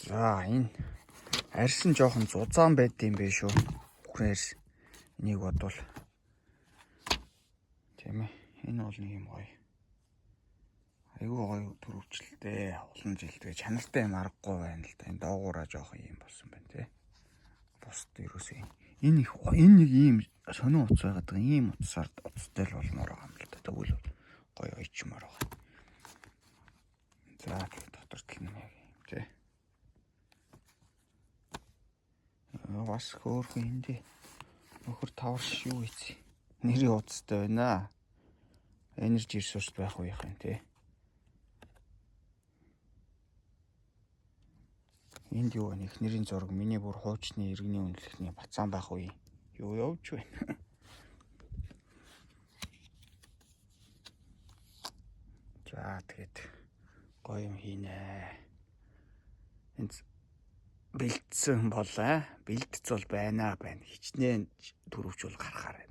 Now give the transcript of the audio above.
За энэ арьсан жоохон зузаан байдсан бэ шүү. Бүхэн арьс энийг бодвол тийм ээ. Энэ бол нэг юм гоё. Айгүй гоё төрөвчлөлтэй олон жилдээ чанартай юм аргагүй байна л да. Энэ доогуураа жоохон юм болсон байна тий. Бусд ерөөсөө энэ нэг ийм сонин утас байгаад байгаа. Ийм утасаар утастай л болмоор байгаа юм л да. Тэгвэл гоё ойчмоор байгаа. За дотор тал нэг юм тий. Бас хөөрхөн эндээ нөхөр таварш юу ийц. Нэрийн утастай байна. Energy resource байх үеийнх юм тий. Энд юу вэ? Эхнэрийн зураг, миний бүр хуучны иргэний үнэлэхний бацаан байх үе. Юу явж байна? За тэгээд гоё юм хийнэ. Энд бэлдсэн бол бэлдц бол байна. Хичнээн төрөвч бол гарахаар байна.